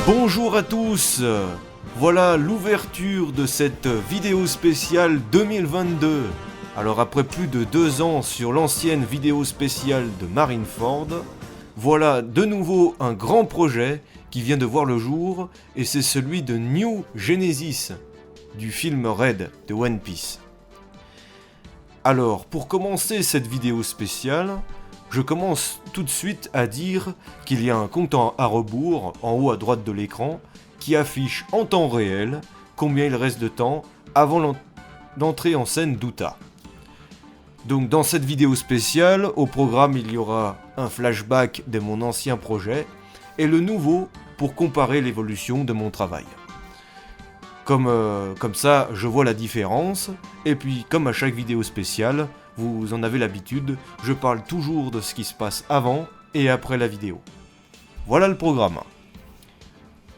Bonjour à tous, voilà l'ouverture de cette vidéo spéciale 2022. Alors après plus de 2 ans sur l'ancienne vidéo spéciale de Marineford, voilà de nouveau un grand projet qui vient de voir le jour et c'est celui de New Genesis du film Red de One Piece. Alors pour commencer cette vidéo spéciale, je commence tout de suite à dire qu'il y a un compte à rebours en haut à droite de l'écran qui affiche en temps réel combien il reste de temps avant l'entrée en scène d'Uta. Donc dans cette vidéo spéciale, au programme il y aura un flashback de mon ancien projet et le nouveau pour comparer l'évolution de mon travail. Comme ça, je vois la différence, et puis comme à chaque vidéo spéciale, vous en avez l'habitude, je parle toujours de ce qui se passe avant et après la vidéo. Voilà le programme.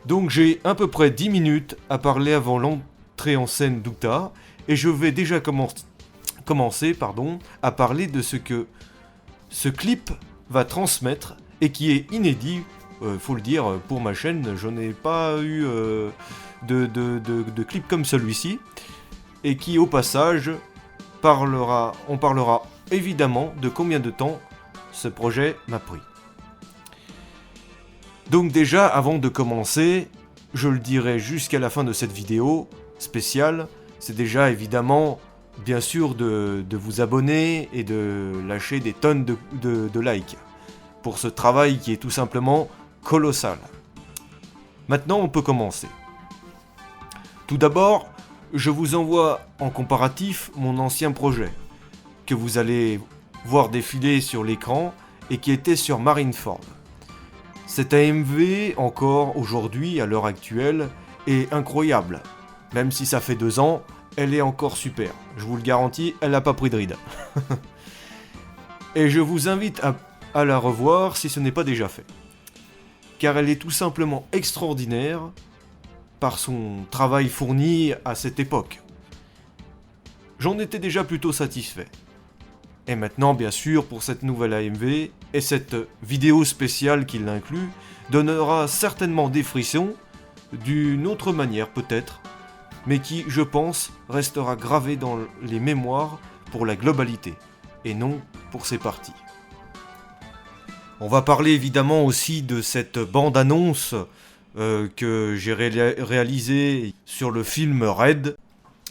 Donc j'ai à peu près 10 minutes à parler avant l'entrée en scène d'Uta, et je vais déjà commencer à parler de ce que ce clip va transmettre, et qui est inédit, faut le dire, pour ma chaîne, je n'ai pas eu de clip comme celui-ci, et qui au passage on parlera évidemment de combien de temps ce projet m'a pris. Donc déjà, avant de commencer, je le dirai jusqu'à la fin de cette vidéo spéciale, c'est déjà évidemment, bien sûr, de vous abonner et de lâcher des tonnes de likes pour ce travail qui est tout simplement colossal. Maintenant, on peut commencer. Tout d'abord, je vous envoie en comparatif mon ancien projet, que vous allez voir défiler sur l'écran et qui était sur Marineford. Cette AMV, encore aujourd'hui, à l'heure actuelle, est incroyable. Même si ça fait 2 ans, elle est encore super. Je vous le garantis, elle n'a pas pris de ride. Et je vous invite à la revoir si ce n'est pas déjà fait. Car elle est tout simplement extraordinaire par son travail fourni à cette époque. J'en étais déjà plutôt satisfait. Et maintenant, bien sûr, pour cette nouvelle AMV, et cette vidéo spéciale qui l'inclut, donnera certainement des frissons, d'une autre manière peut-être, mais qui, je pense, restera gravé dans les mémoires pour la globalité, et non pour ses parties. On va parler évidemment aussi de cette bande-annonce que j'ai réalisé sur le film Red.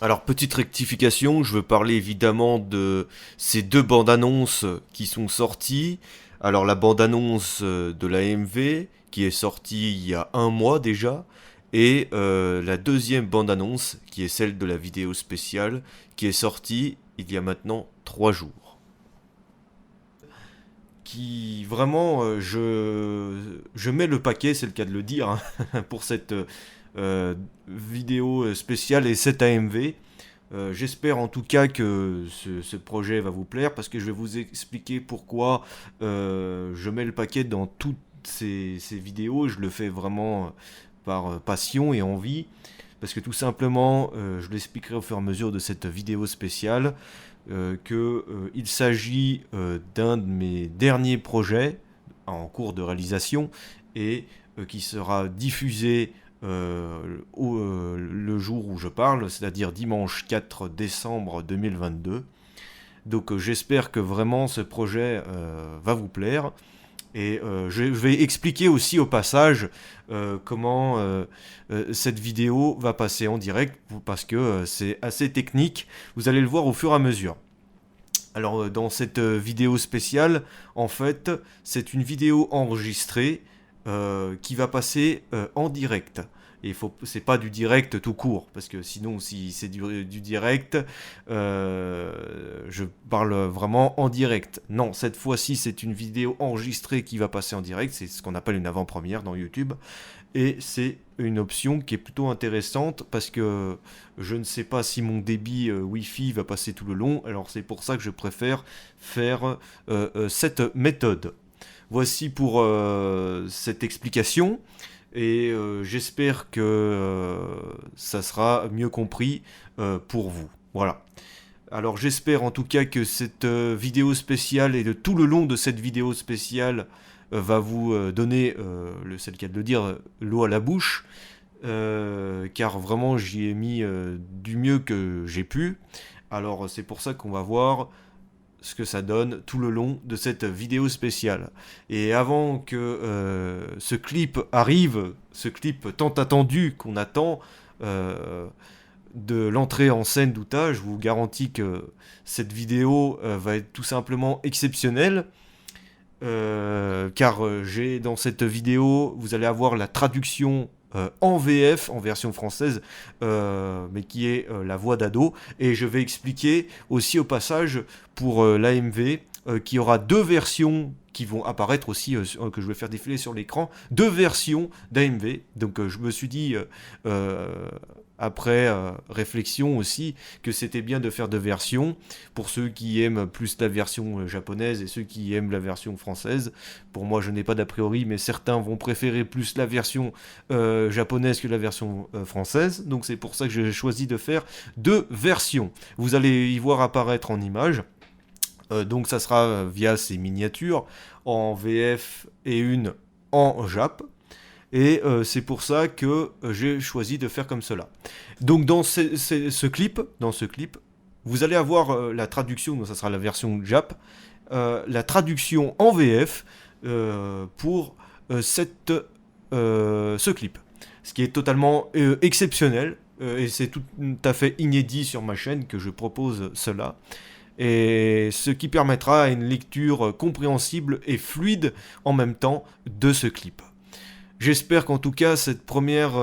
Alors petite rectification, je veux parler évidemment de ces 2 bandes-annonces qui sont sorties. Alors la bande-annonce de l'AMV qui est sortie il y a 1 mois déjà, et la deuxième bande-annonce qui est celle de la vidéo spéciale qui est sortie il y a maintenant 3 jours. Qui vraiment, je mets le paquet, c'est le cas de le dire, hein, pour cette vidéo spéciale et 7 AMV. J'espère en tout cas que ce projet va vous plaire parce que je vais vous expliquer pourquoi je mets le paquet dans toutes ces vidéos. Je le fais vraiment par passion et envie parce que tout simplement, je l'expliquerai au fur et à mesure de cette vidéo spéciale, qu'il s'agit d'un de mes derniers projets en cours de réalisation et qui sera diffusé le jour où je parle, c'est-à-dire dimanche 4 décembre 2022. Donc j'espère que vraiment ce projet va vous plaire. Et je vais expliquer aussi au passage comment cette vidéo va passer en direct, parce que c'est assez technique. Vous allez le voir au fur et à mesure. Alors dans cette vidéo spéciale, en fait, c'est une vidéo enregistrée qui va passer en direct. Et c'est pas du direct tout court, parce que sinon, si c'est du direct, je parle vraiment en direct. Non, cette fois-ci, c'est une vidéo enregistrée qui va passer en direct. C'est ce qu'on appelle une avant-première dans YouTube. Et c'est une option qui est plutôt intéressante parce que je ne sais pas si mon débit Wi-Fi va passer tout le long. Alors c'est pour ça que je préfère faire cette méthode. Voici pour cette explication. Et j'espère que ça sera mieux compris pour vous. Voilà. Alors j'espère en tout cas que cette vidéo spéciale et de tout le long de cette vidéo spéciale va vous donner, c'est le cas de le dire, l'eau à la bouche. Car vraiment j'y ai mis du mieux que j'ai pu. Alors c'est pour ça qu'on va voir ce que ça donne tout le long de cette vidéo spéciale. Et avant que ce clip arrive, ce clip tant attendu qu'on attend de l'entrée en scène d'Uta, je vous garantis que cette vidéo va être tout simplement exceptionnelle. Car j'ai dans cette vidéo, vous allez avoir la traduction en VF, en version française, mais qui est la voix d'Ado. Et je vais expliquer aussi au passage pour l'AMV qu'il y aura deux versions qui vont apparaître aussi, que je vais faire défiler sur l'écran, deux versions d'AMV. Donc je me suis dit, après réflexion aussi, que c'était bien de faire deux versions, pour ceux qui aiment plus la version japonaise et ceux qui aiment la version française. Pour moi, je n'ai pas d'a priori, mais certains vont préférer plus la version japonaise que la version française, donc c'est pour ça que j'ai choisi de faire deux versions. Vous allez y voir apparaître en images. Donc ça sera via ces miniatures en VF et une en Jap. Et c'est pour ça que j'ai choisi de faire comme cela. Donc dans ce clip, vous allez avoir la traduction, donc ça sera la version Jap, la traduction en VF pour ce clip. Ce qui est totalement exceptionnel, et c'est tout à fait inédit sur ma chaîne que je propose cela. Et ce qui permettra une lecture compréhensible et fluide en même temps de ce clip. J'espère qu'en tout cas ces premières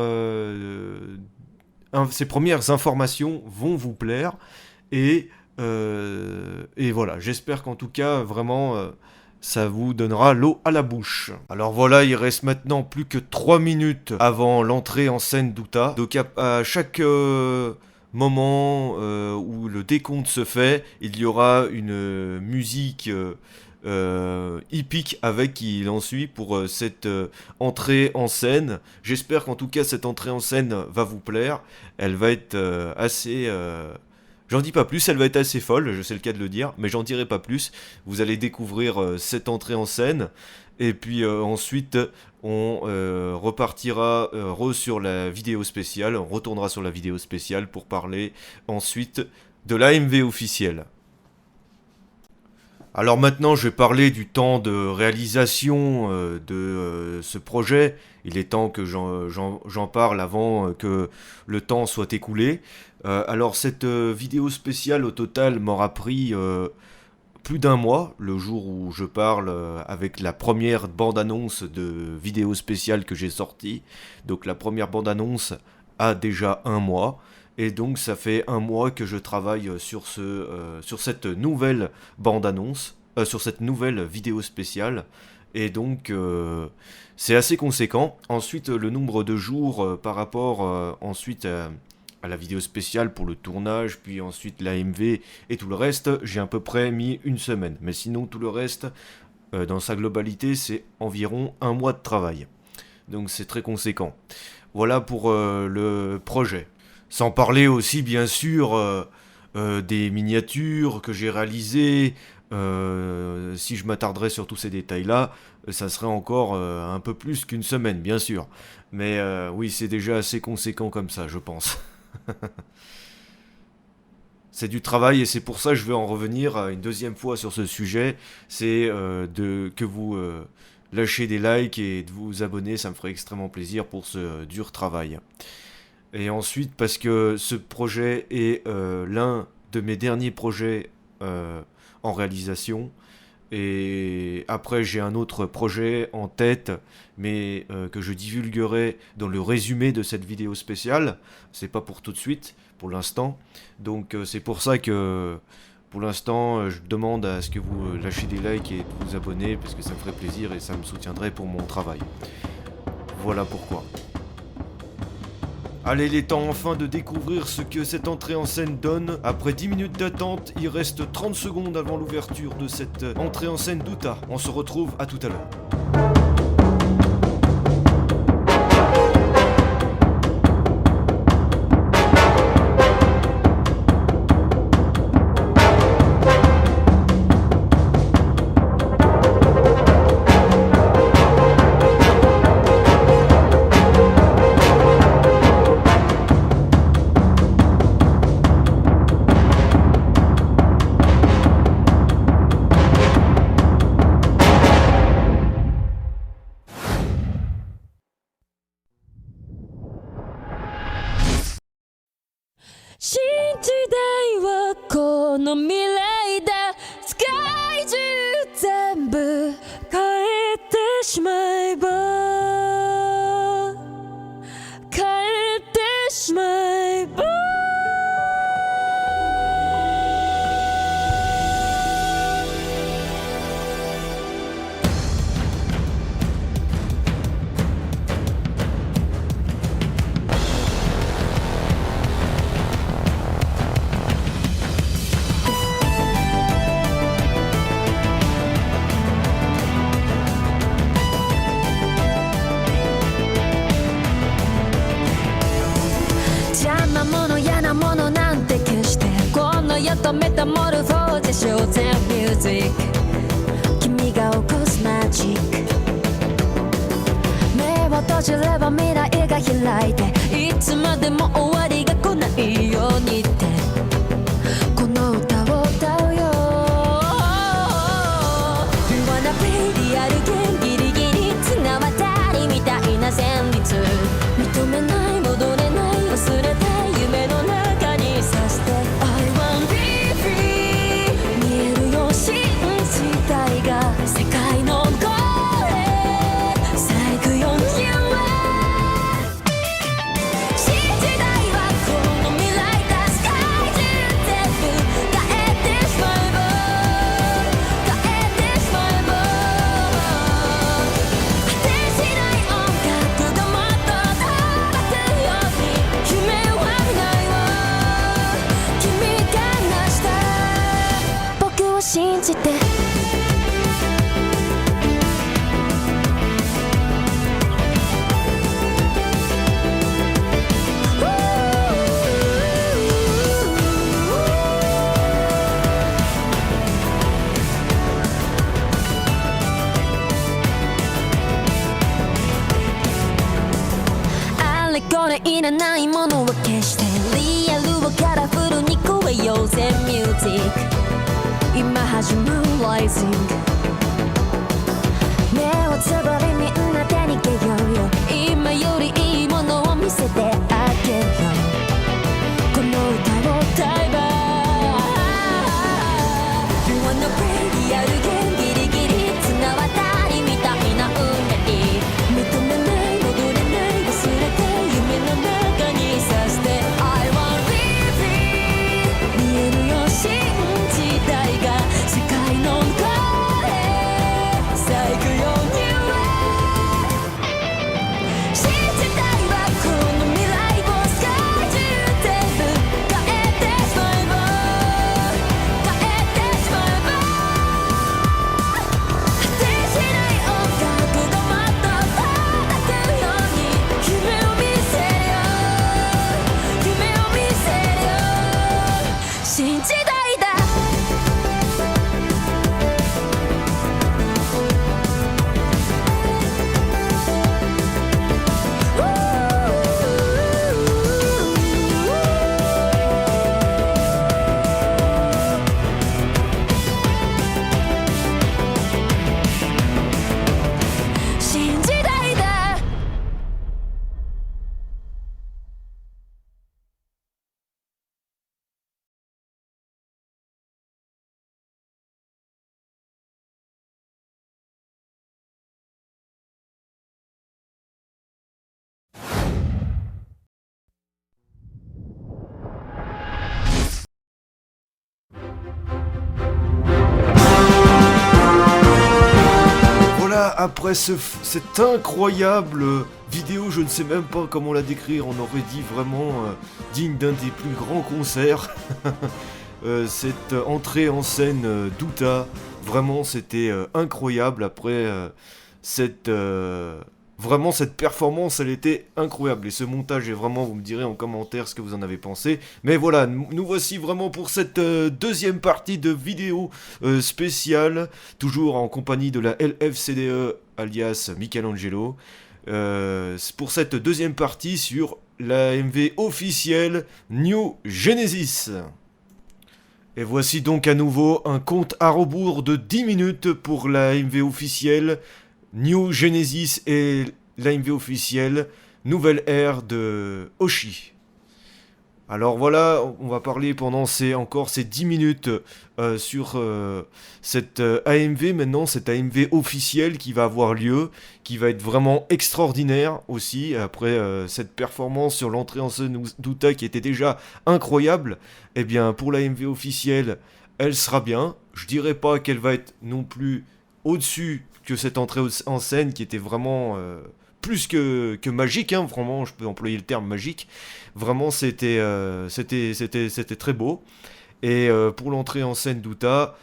informations vont vous plaire et voilà, j'espère qu'en tout cas vraiment ça vous donnera l'eau à la bouche. Alors voilà, il reste maintenant plus que 3 minutes avant l'entrée en scène d'Uta. Donc à chaque moment où le décompte se fait, il y aura une musique hippique avec qui il en suit pour cette entrée en scène. J'espère qu'en tout cas cette entrée en scène va vous plaire. Elle va être assez... J'en dis pas plus, elle va être assez folle, je sais le cas de le dire, mais j'en dirai pas plus. Vous allez découvrir cette entrée en scène. Et puis ensuite, on repartira sur la vidéo spéciale. On retournera sur la vidéo spéciale pour parler ensuite de l'AMV officielle. Alors maintenant, je vais parler du temps de réalisation de ce projet. Il est temps que j'en parle avant que le temps soit écoulé. Alors cette vidéo spéciale au total m'aura pris plus d'un mois, le jour où je parle avec la première bande-annonce de vidéo spéciale que j'ai sortie. Donc la première bande-annonce a déjà un mois. Et donc ça fait un mois que je travaille sur cette nouvelle bande-annonce, sur cette nouvelle vidéo spéciale. Et donc, c'est assez conséquent. Ensuite, le nombre de jours par rapport ensuite à la vidéo spéciale pour le tournage, puis ensuite l'AMV et tout le reste, j'ai à peu près mis une semaine. Mais sinon, tout le reste, dans sa globalité, c'est environ un mois de travail. Donc c'est très conséquent. Voilà pour le projet. Sans parler aussi, bien sûr, des miniatures que j'ai réalisées. Si je m'attarderais sur tous ces détails-là, ça serait encore un peu plus qu'une semaine, bien sûr. Mais oui, c'est déjà assez conséquent comme ça, je pense. C'est du travail et c'est pour ça que je vais en revenir une deuxième fois sur ce sujet. C'est que vous lâchez des likes et de vous abonner, ça me ferait extrêmement plaisir pour ce dur travail. Et ensuite, parce que ce projet est l'un de mes derniers projets en réalisation. Et après, j'ai un autre projet en tête, mais que je divulguerai dans le résumé de cette vidéo spéciale. C'est pas pour tout de suite, pour l'instant. Donc c'est pour ça que, pour l'instant, je demande à ce que vous lâchiez des likes et de vous abonner, parce que ça me ferait plaisir et ça me soutiendrait pour mon travail. Voilà pourquoi. Allez, il est temps enfin de découvrir ce que cette entrée en scène donne. Après 10 minutes d'attente, il reste 30 secondes avant l'ouverture de cette entrée en scène d'Uta. On se retrouve à tout à l'heure.新時代はこの未来だ世界中全部変えてしまえば変えてしまえば邪魔者嫌なものなんて消してこの世とメタモルフォーゼショーゼンミュージック君が起こすマジック目を閉じれば未来が開いていつまでも終わりが来ないようにってこの歌を歌うよ You wanna be リアルギリギリ綱渡りみたいな旋律認めない戻れない忘れた夢の中にさして I want be free 見えるよ信じたいが世界の声咲くよ夢新時代はこの未来だ世界中全部変えてしまえば変えてしまえば果てしない音楽がもっと飛ばすように夢はないわ君が成した僕を信じてあれこれいらないものは消してリアルをカラフルに超えようぜミュージック今始まるライジング目をつぶりみんな手にけようよ今よりいいものを見せてあげようこの歌を歌えば You wanna play リアルゲームギリギリ綱渡りみたいな運命認めない戻れない忘れて夢の中にさして I want be free 見えるよ信じたいが世界の声咲くよ Voilà, après cette incroyable vidéo, je ne sais même pas comment la décrire, on aurait dit vraiment digne d'un des plus grands concerts. Cette entrée en scène d'Uta, vraiment c'était incroyable. Après vraiment cette performance, elle était incroyable. Et ce montage est vraiment, vous me direz en commentaire ce que vous en avez pensé. Mais voilà, nous voici vraiment pour cette deuxième partie de vidéo spéciale, toujours en compagnie de la LFCDE alias Michelangelo. Pour cette deuxième partie sur la MV officielle New Genesis. Et voici donc à nouveau un compte à rebours de 10 minutes pour la MV officielle New Genesis et la MV officielle Nouvelle Ère de Oshi. Alors voilà, on va parler pendant encore ces 10 minutes sur cette AMV maintenant, cette AMV officielle qui va avoir lieu, qui va être vraiment extraordinaire aussi, après cette performance sur l'entrée en scène d'Uta qui était déjà incroyable. Eh bien pour la AMV officielle, elle sera bien. Je dirais pas qu'elle va être non plus au-dessus que cette entrée en scène qui était vraiment plus que magique, hein, vraiment, je peux employer le terme magique. Vraiment, c'était très beau. Et pour l'entrée en scène d'Uta,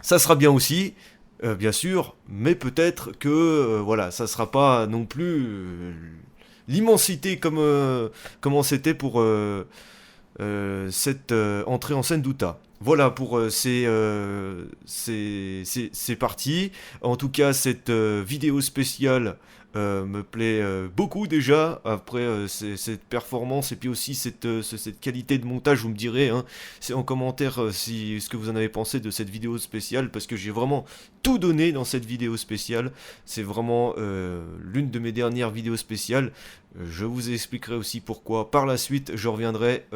ça sera bien aussi, bien sûr, mais peut-être que voilà, ça sera pas non plus l'immensité comme c'était pour cette entrée en scène d'Uta. Voilà pour ces parties. En tout cas, cette vidéo spéciale me plaît beaucoup déjà. Après cette performance et puis aussi cette qualité de montage, vous me direz, hein, c'est en commentaire ce que vous en avez pensé de cette vidéo spéciale, parce que j'ai vraiment tout donné dans cette vidéo spéciale. C'est vraiment l'une de mes dernières vidéos spéciales. Je vous expliquerai aussi pourquoi par la suite. Je reviendrai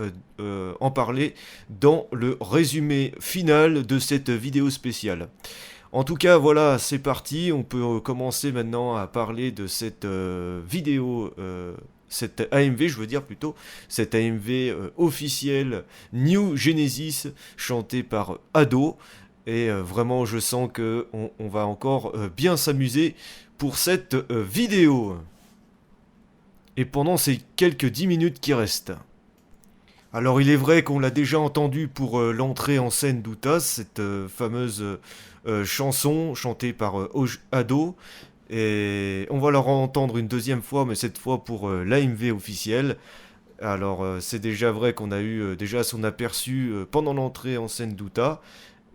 en parler dans le résumé final de cette vidéo spéciale. En tout cas, voilà, c'est parti. On peut commencer maintenant à parler de cette vidéo, cette AMV, je veux dire plutôt, cette AMV officielle New Genesis, chantée par Ado. Et vraiment, je sens qu'on va encore bien s'amuser pour cette vidéo. Et pendant ces quelques 10 minutes qui restent. Alors il est vrai qu'on l'a déjà entendu pour l'entrée en scène d'Uta, cette fameuse chanson chantée par Ado. Et on va la entendre une deuxième fois, mais cette fois pour l'AMV officielle. Alors c'est déjà vrai qu'on a eu déjà son aperçu pendant l'entrée en scène d'Uta.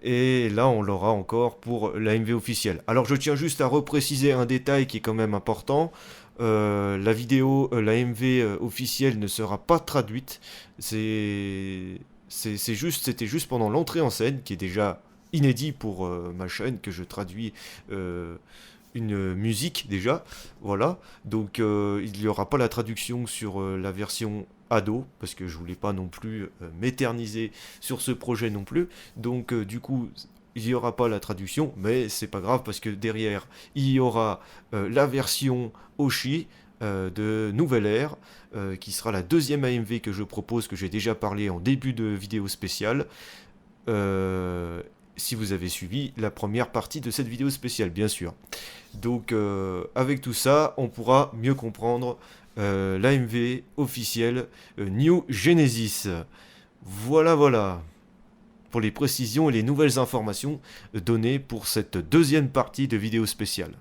Et là on l'aura encore pour l'AMV officielle. Alors je tiens juste à repréciser un détail qui est quand même important. La vidéo, la MV officielle ne sera pas traduite. C'était juste pendant l'entrée en scène, qui est déjà inédit pour ma chaîne, que je traduis une musique déjà. Voilà. Donc il n'y aura pas la traduction sur la version Ado, parce que je voulais pas non plus m'éterniser sur ce projet non plus. Donc du coup, il n'y aura pas la traduction, mais c'est pas grave parce que derrière, il y aura la version Oshi de Nouvelle Ère, qui sera la deuxième AMV que je propose, que j'ai déjà parlé en début de vidéo spéciale. Si vous avez suivi la première partie de cette vidéo spéciale, bien sûr. Donc, avec tout ça, on pourra mieux comprendre l'AMV officielle New Genesis. Voilà. Pour les précisions et les nouvelles informations données pour cette deuxième partie de vidéo spéciale.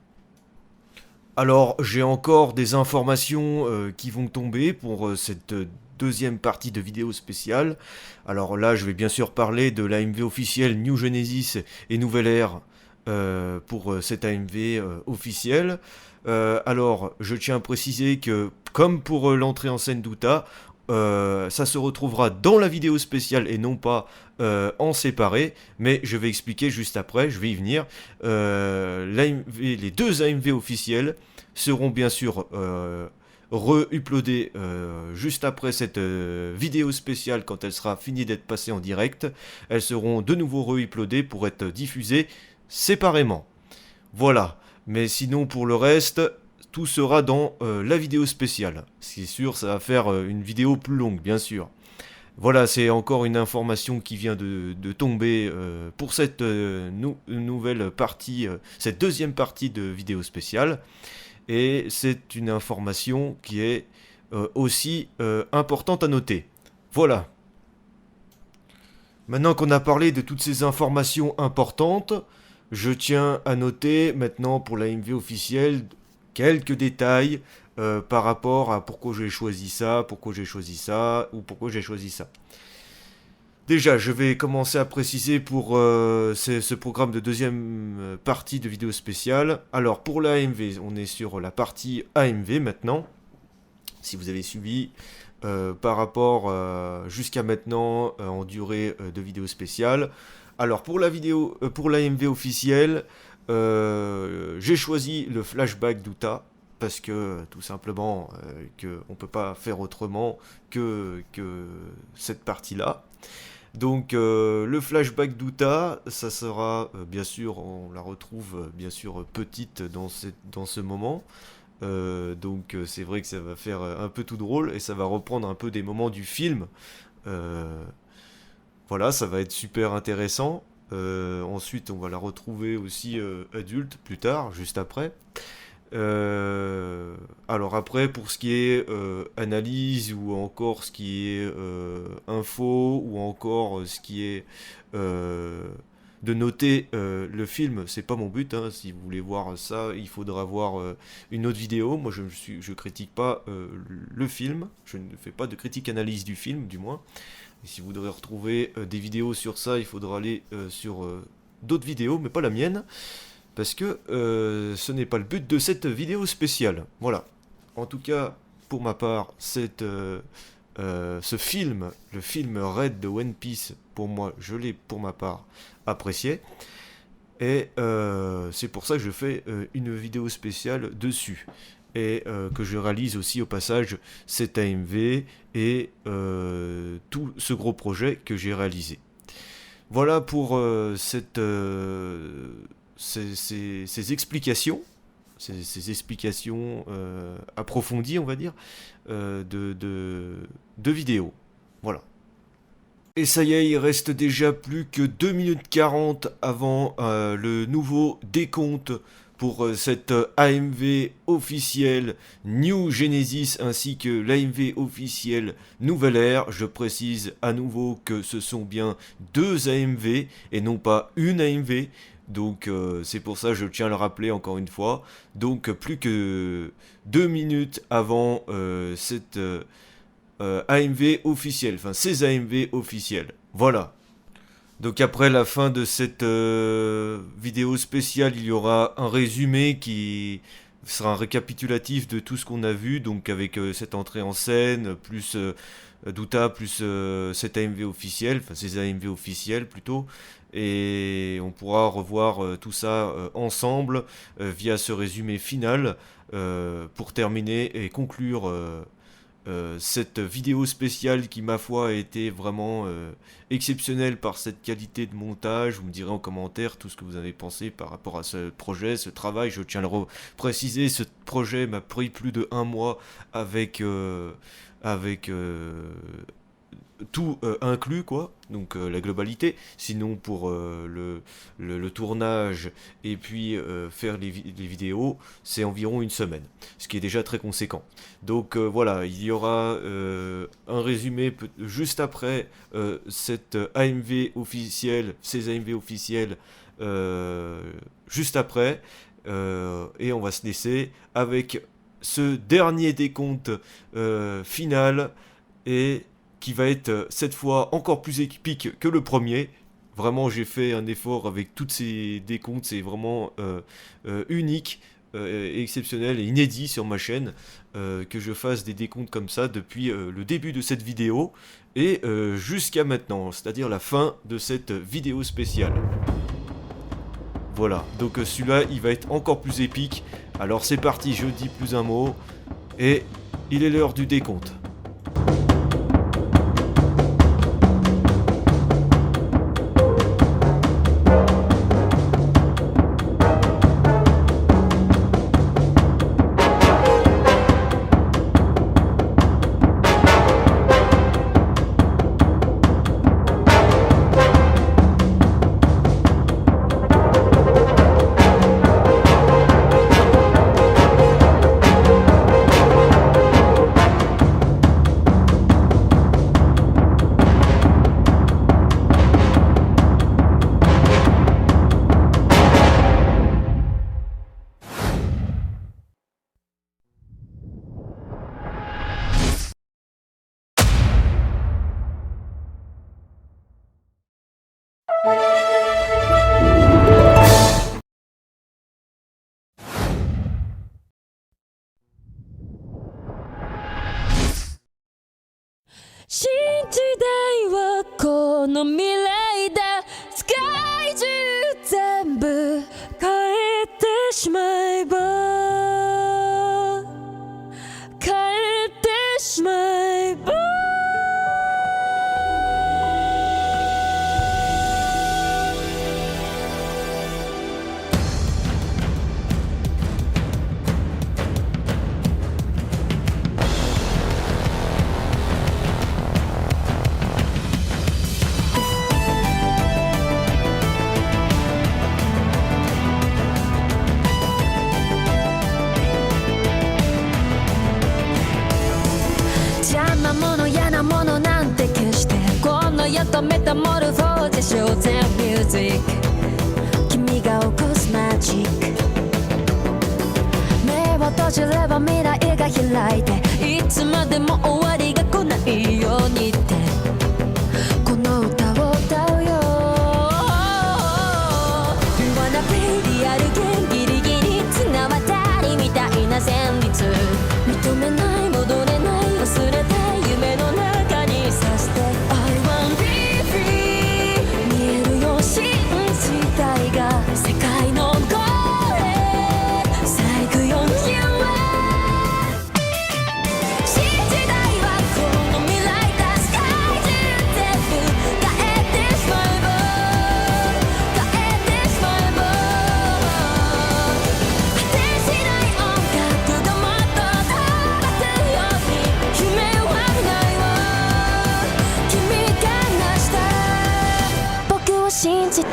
Alors, j'ai encore des informations qui vont tomber pour cette deuxième partie de vidéo spéciale. Alors là, je vais bien sûr parler de l'AMV officielle New Genesis et Nouvelle Ère pour cette AMV officielle. Alors, je tiens à préciser que, comme pour l'entrée en scène d'Uta, ça se retrouvera dans la vidéo spéciale et non pas en séparé, mais je vais expliquer juste après, je vais y venir. Les deux AMV officiels seront bien sûr re-uploadés juste après cette vidéo spéciale quand elle sera finie d'être passée en direct. Elles seront de nouveau re-uploadées pour être diffusées séparément. Voilà, mais sinon pour le reste, tout sera dans la vidéo spéciale. C'est sûr, ça va faire une vidéo plus longue, bien sûr. Voilà, c'est encore une information qui vient de tomber pour cette nouvelle partie, cette deuxième partie de vidéo spéciale. Et c'est une information qui est aussi importante à noter. Voilà. Maintenant qu'on a parlé de toutes ces informations importantes, je tiens à noter maintenant pour l'AMV officielle quelques détails par rapport à pourquoi j'ai choisi ça, ou pourquoi j'ai choisi ça. Déjà, je vais commencer à préciser pour ce programme de deuxième partie de vidéo spéciale. Alors, pour l'AMV, on est sur la partie AMV maintenant. Si vous avez suivi par rapport jusqu'à maintenant en durée de vidéo spéciale. Alors, pour l'AMV officielle, j'ai choisi le flashback d'Uta. Parce que, tout simplement, on ne peut pas faire autrement que cette partie-là. Donc, le flashback d'Uta, ça sera, bien sûr, on la retrouve, bien sûr, petite dans ce moment. Donc, c'est vrai que ça va faire un peu tout drôle, et ça va reprendre un peu des moments du film. Voilà, ça va être super intéressant. Ensuite, on va la retrouver aussi adulte, plus tard, juste après. Alors après, pour ce qui est analyse, ou encore ce qui est info, ou encore ce qui est de noter le film, c'est pas mon but, hein. Si vous voulez voir ça, il faudra voir une autre vidéo. Moi je critique pas le film, je ne fais pas de critique analyse du film, du moins. Et si vous voudrez retrouver des vidéos sur ça, il faudra aller sur d'autres vidéos, mais pas la mienne. Parce que ce n'est pas le but de cette vidéo spéciale. Voilà. En tout cas, pour ma part, ce film, le film Red de One Piece, pour moi, je l'ai pour ma part apprécié. Et c'est pour ça que je fais une vidéo spéciale dessus. Et que je réalise aussi au passage cet AMV et tout ce gros projet que j'ai réalisé. Voilà pour ces explications, ces explications approfondies, on va dire, de vidéos. Voilà. Et ça y est, il reste déjà plus que 2 minutes 40 avant le nouveau décompte pour cette AMV officielle New Genesis ainsi que l'AMV officielle Nouvelle Ère. Je précise à nouveau que ce sont bien 2 AMV et non pas une AMV. Donc c'est pour ça que je tiens à le rappeler encore une fois. Donc plus que 2 minutes avant cette AMV officielle, enfin ces AMV officielles. Voilà. Donc après la fin de cette vidéo spéciale, il y aura un résumé qui sera un récapitulatif de tout ce qu'on a vu. Donc avec cette entrée en scène, plus d'Uta, plus cette AMV officielle, enfin ces AMV officielles plutôt. Et on pourra revoir tout ça ensemble via ce résumé final pour terminer et conclure cette vidéo spéciale qui, ma foi, a été vraiment exceptionnelle par cette qualité de montage. Vous me direz en commentaire tout ce que vous avez pensé par rapport à ce projet, ce travail. Je tiens à le préciser, ce projet m'a pris plus de 1 mois avec tout inclus, quoi, donc la globalité. Sinon pour le tournage et puis faire les vidéos, c'est environ 1 semaine, ce qui est déjà très conséquent. Donc voilà, il y aura un résumé juste après cette AMV officielle, ces AMV officielles, juste après, et on va se laisser avec ce dernier décompte final, et qui va être cette fois encore plus épique que le premier. Vraiment, j'ai fait un effort avec toutes ces décomptes, c'est vraiment unique, exceptionnel et inédit sur ma chaîne, que je fasse des décomptes comme ça depuis le début de cette vidéo et jusqu'à maintenant, c'est-à-dire la fin de cette vidéo spéciale. Voilà, donc celui-là, il va être encore plus épique. Alors c'est parti, je dis plus un mot, et il est l'heure du décompte. この未来で世界中全部変えてしまえば変えてしまえば邪魔者嫌なものなんて消してこの世とメタモルフォーゼショーゼミュージック君が起こすマジック目を閉じれば未来が開いていつまでも終わりが来ないようにってこの歌を歌うよ Wanna be リアルギリギリ綱渡りみたいな旋律認めない戻れない忘れたい夢の中にさして I want be free 見えるよ信じたいが世界の声咲くようには新時代はこの未来だ世界中全部変えてしまえば変えてしまえば果てしない音楽がもっと届くように夢はないわ君が成した僕を信じて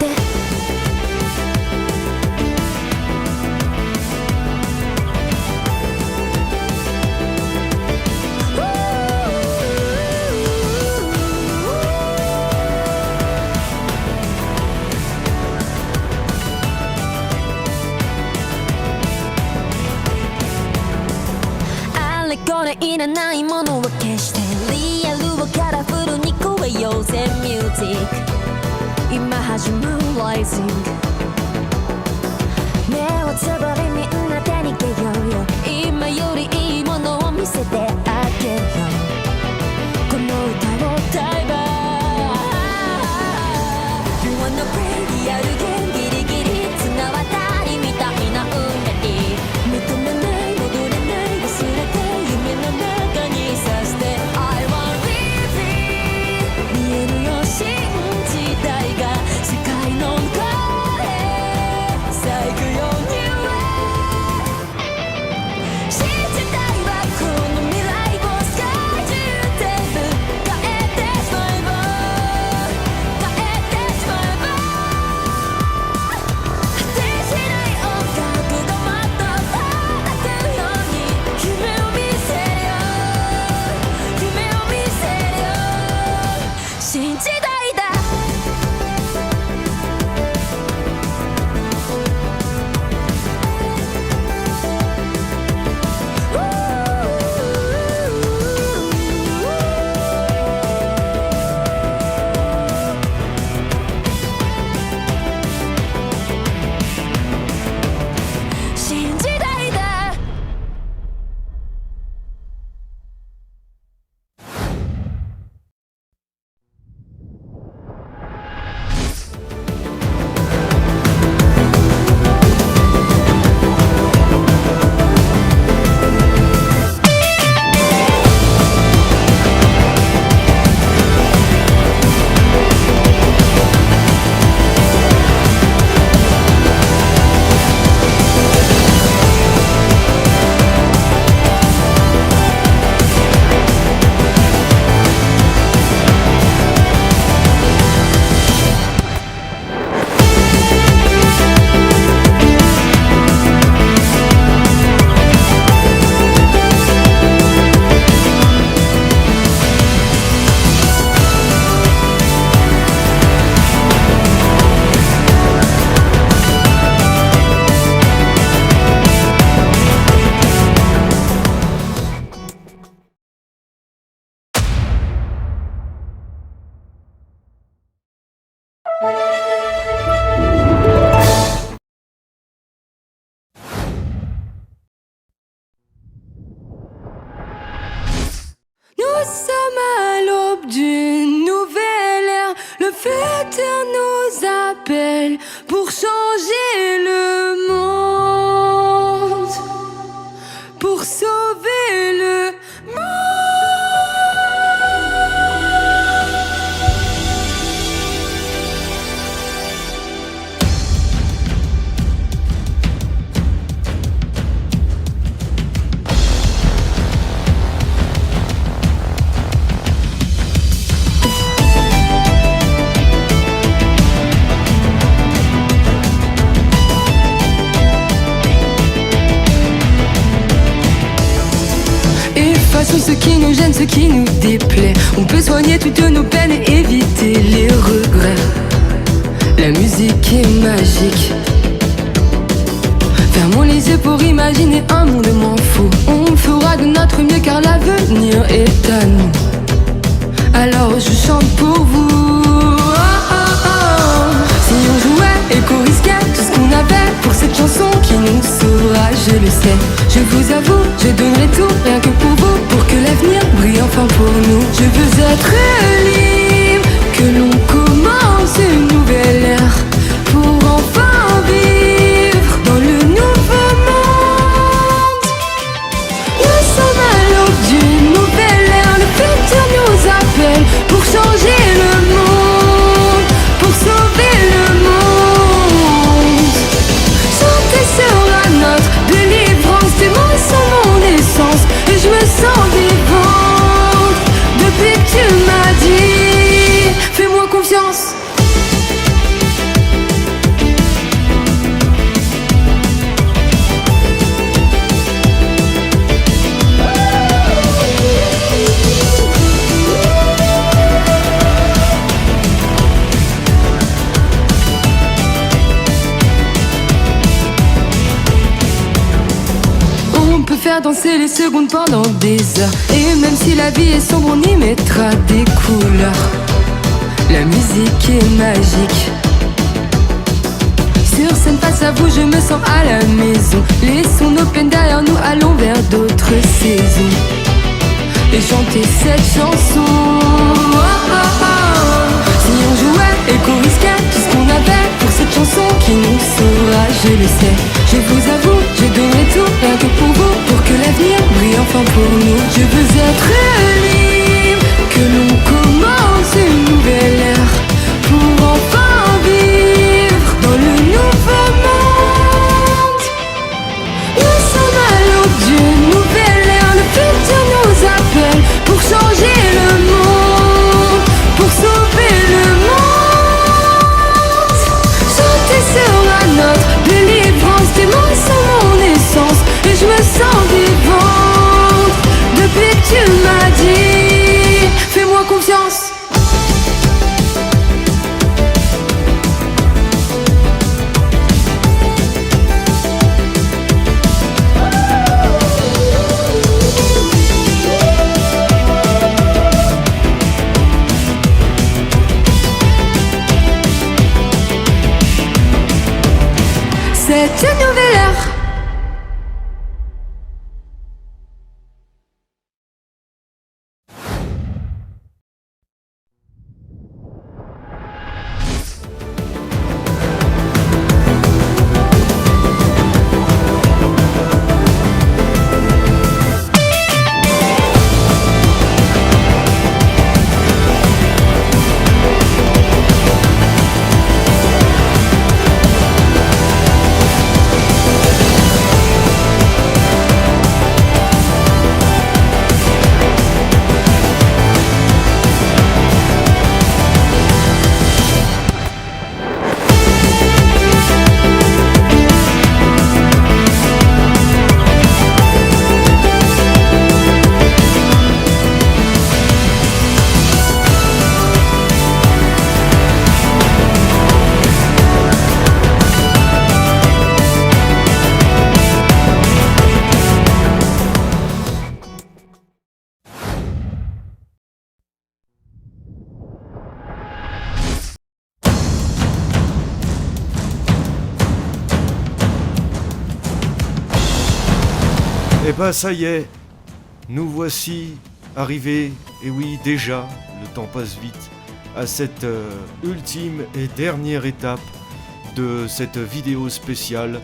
あれこれいらないものを消してリアルをカラフルに超えようぜミュージック今始まるライジング目をつぶりみんなで逃げようよ今よりいいものを見せてあげようこの歌を歌えば You wanna play リアルゲームギリギリ綱渡りみたいな運命認めない戻れない忘れて夢の中にさして I want be free 見えるよ信じたいが世界の声咲くようには façon ce qui nous gêne, ce qui nous déplaît. On peut soigner toutes nos peines et éviter les regrets. La musique est magique. Fermons les yeux pour imaginer un monde moins fou. On fera de notre mieux car l'avenir est à nous. Alors je chante pour vous. Si on jouait et qu'on risquait tout ce qu'on avait pour cette chanson qui nous sauvera, je le sais. Je vous avoue, je donnerai tout, rien que pour vous, pour que l'avenir brille enfin pour nous. Je veux être libre, que l'on commence une nouvelle ère, pour enfin vivre dans le nouveau monde. Nous sommes à l'aube d'une nouvelle ère, le futur nous appelle pour changer le monde, pour sauver le monde. Chanter sera notre délivrance, tes mots sont mon essence et je me sens vivante depuis que tu m'as dit fais-moi confiance. Faire danser les secondes pendant des heures. Et même si la vie est sombre, on y mettra des couleurs. La musique est magique. Sur scène face à vous, je me sens à la maison. Laissons nos peines derrière nous, allons vers d'autres saisons et chanter cette chanson. Si on jouait et qu'on risquait tout ce qu'on avait pour cette chanson qui nous sauvera, je le sais. Je vous avoue, je donnerai tout, rien que pour vous, pour que l'avenir brille enfin pour nous. Je veux être libre, que l'on commence une nouvelle ère, pour enfin vivre dans le nouveau monde. Nous sommes à l'aube d'une nouvelle ère, le futur nous appelle pour changer le monde, pour sauver le monde. Chanter sera notre délivrance, tes mots sont mon essence et je me sens vivante depuis que tu m'as dit fais-moi confiance. C'est une nouvelle ère. Et bah ça y est, nous voici arrivés, et oui déjà, le temps passe vite, à cette ultime et dernière étape de cette vidéo spéciale.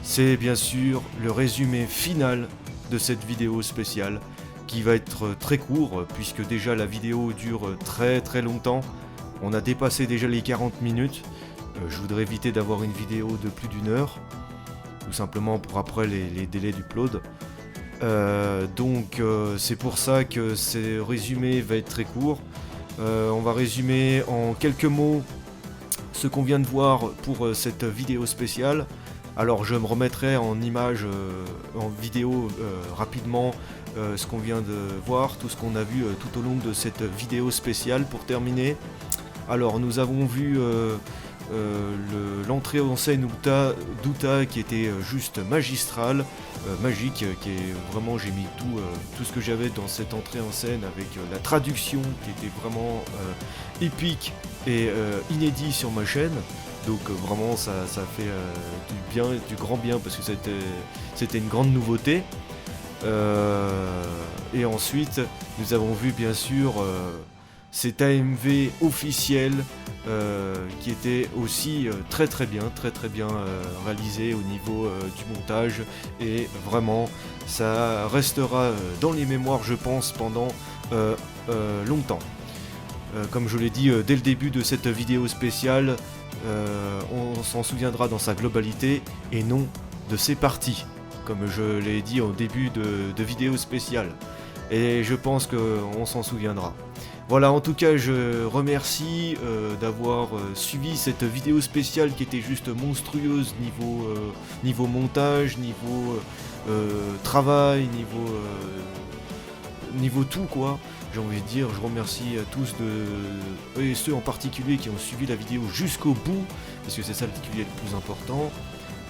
C'est bien sûr le résumé final de cette vidéo spéciale, qui va être très court, puisque déjà la vidéo dure très longtemps. On a dépassé déjà les 40 minutes. Je voudrais éviter d'avoir une vidéo de plus d'1 heure, tout simplement pour après les délais d'upload. Donc c'est pour ça que ce résumé va être très court. On va résumer en quelques mots ce qu'on vient de voir pour cette vidéo spéciale. Alors je me remettrai en image, en vidéo rapidement ce qu'on vient de voir, tout ce qu'on a vu tout au long de cette vidéo spéciale. Pour terminer, alors nous avons vu l'entrée en scène d'Uta qui était juste magistrale, magique, qui est vraiment, j'ai mis tout ce que j'avais dans cette entrée en scène avec la traduction qui était vraiment épique et inédit sur ma chaîne. Donc vraiment ça fait du grand bien parce que c'était une grande nouveauté. Et ensuite nous avons vu bien sûr cet AMV officiel qui était aussi très bien réalisé au niveau du montage, et vraiment ça restera dans les mémoires, je pense, pendant longtemps. Comme je l'ai dit dès le début de cette vidéo spéciale, on s'en souviendra dans sa globalité et non de ses parties, comme je l'ai dit au début de vidéo spéciale, et je pense qu'on s'en souviendra. Voilà, en tout cas je remercie d'avoir suivi cette vidéo spéciale qui était juste monstrueuse niveau montage, niveau travail, niveau tout quoi. J'ai envie de dire, je remercie à tous et ceux en particulier qui ont suivi la vidéo jusqu'au bout, parce que c'est ça le plus important.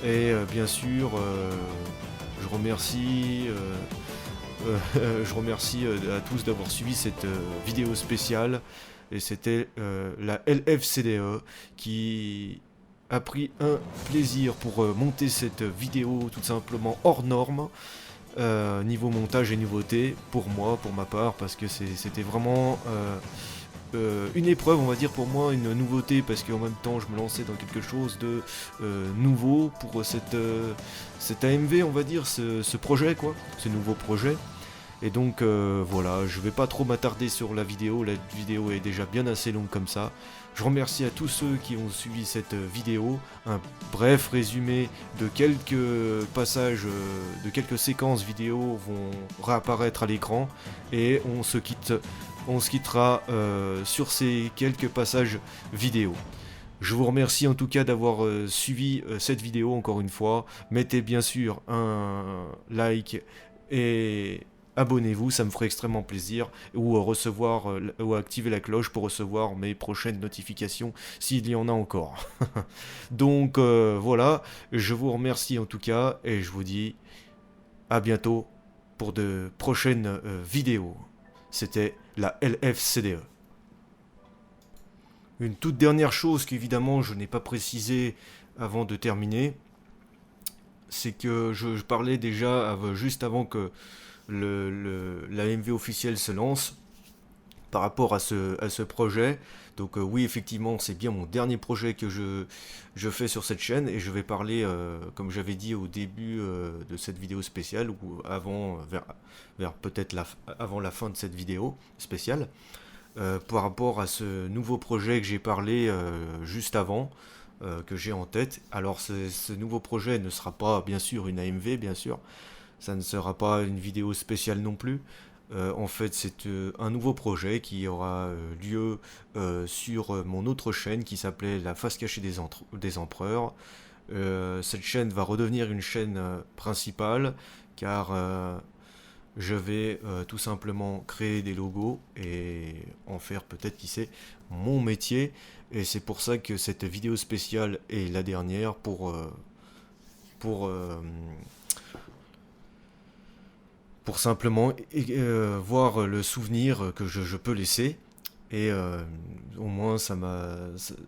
Et bien sûr, je remercie à tous d'avoir suivi cette vidéo spéciale. Et c'était la LFCDE qui a pris un plaisir pour monter cette vidéo tout simplement hors norme. Niveau montage et nouveauté pour ma part, parce que c'était vraiment une épreuve, on va dire, pour moi, une nouveauté, parce qu'en même temps je me lançais dans quelque chose de nouveau pour cet AMV, on va dire, ce projet quoi, ce nouveau projet. Et donc voilà, je vais pas trop m'attarder sur la vidéo est déjà bien assez longue comme ça. Je remercie à tous ceux qui ont suivi cette vidéo, un bref résumé de quelques passages, de quelques séquences vidéo vont réapparaître à l'écran, et on se quittera sur ces quelques passages vidéo. Je vous remercie en tout cas d'avoir suivi cette vidéo encore une fois. Mettez bien sûr un like et abonnez-vous, ça me ferait extrêmement plaisir, ou ou activer la cloche pour recevoir mes prochaines notifications s'il y en a encore. Donc voilà, je vous remercie en tout cas, et je vous dis à bientôt pour de prochaines vidéos. C'était la LFCDE. Une toute dernière chose qu'évidemment je n'ai pas précisé avant de terminer, c'est que je parlais déjà juste avant que l'AMV officiel se lance par rapport à ce projet. Donc oui, effectivement, c'est bien mon dernier projet que je fais sur cette chaîne, et je vais parler, comme j'avais dit au début de cette vidéo spéciale, ou vers peut-être avant la fin de cette vidéo spéciale, par rapport à ce nouveau projet que j'ai parlé juste avant, que j'ai en tête. Alors ce nouveau projet ne sera pas bien sûr une AMV, bien sûr, ça ne sera pas une vidéo spéciale non plus. En fait, c'est un nouveau projet qui aura lieu sur mon autre chaîne qui s'appelait La Face Cachée des Empereurs. Cette chaîne va redevenir une chaîne principale, car je vais tout simplement créer des logos et en faire peut-être, qui sait, mon métier. Et c'est pour ça que cette vidéo spéciale est la dernière pour simplement voir le souvenir que je peux laisser. Et au moins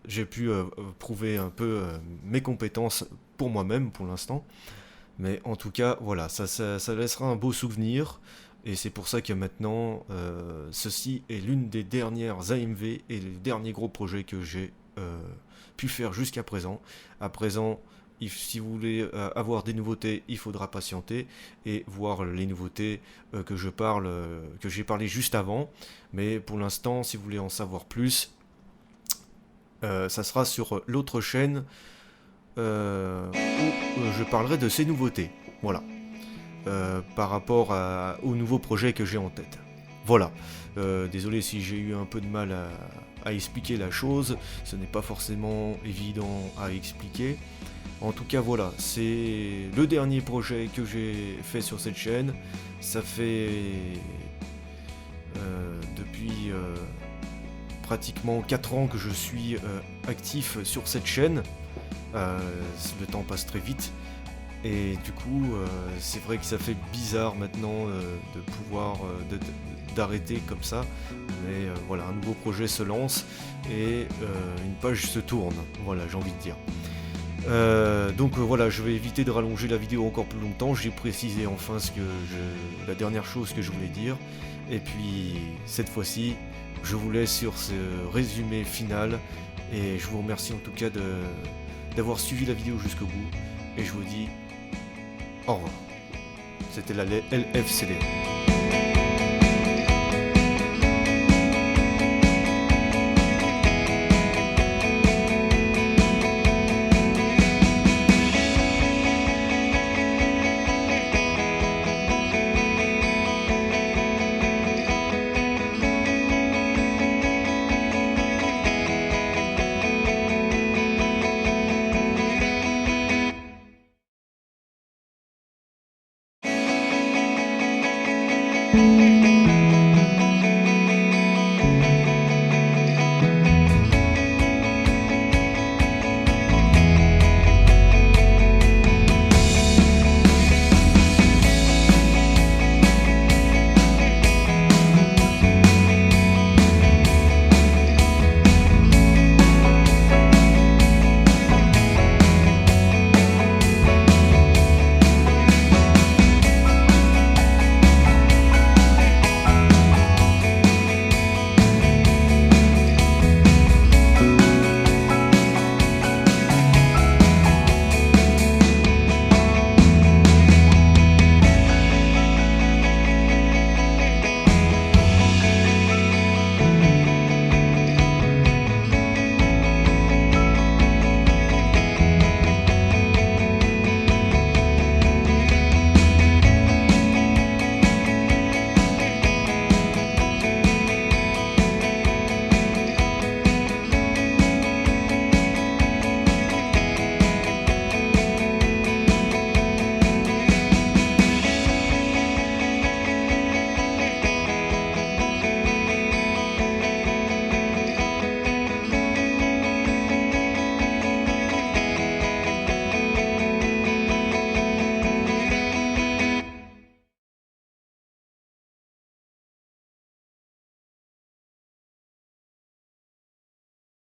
j'ai pu prouver un peu mes compétences pour moi-même pour l'instant. Mais en tout cas, voilà, ça laissera un beau souvenir. Et c'est pour ça que maintenant, ceci est l'une des dernières AMV et les derniers gros projets que j'ai pu faire jusqu'à présent. À présent, si vous voulez avoir des nouveautés, il faudra patienter et voir les nouveautés que j'ai parlé juste avant. Mais pour l'instant, si vous voulez en savoir plus, ça sera sur l'autre chaîne où je parlerai de ces nouveautés. Voilà. Par rapport aux nouveaux projets que j'ai en tête. Voilà. Désolé si j'ai eu un peu de mal à expliquer la chose. Ce n'est pas forcément évident à expliquer. En tout cas voilà, c'est le dernier projet que j'ai fait sur cette chaîne. Ça fait depuis pratiquement 4 ans que je suis actif sur cette chaîne. Le temps passe très vite. Et du coup, c'est vrai que ça fait bizarre maintenant de pouvoir d'arrêter comme ça. Mais voilà, un nouveau projet se lance et une page se tourne. Voilà, j'ai envie de dire. Donc voilà, je vais éviter de rallonger la vidéo encore plus longtemps. J'ai précisé enfin la dernière chose que je voulais dire. Et puis cette fois-ci, je vous laisse sur ce résumé final. Et je vous remercie en tout cas d'avoir suivi la vidéo jusqu'au bout. Et je vous dis au revoir. C'était la LFCD.「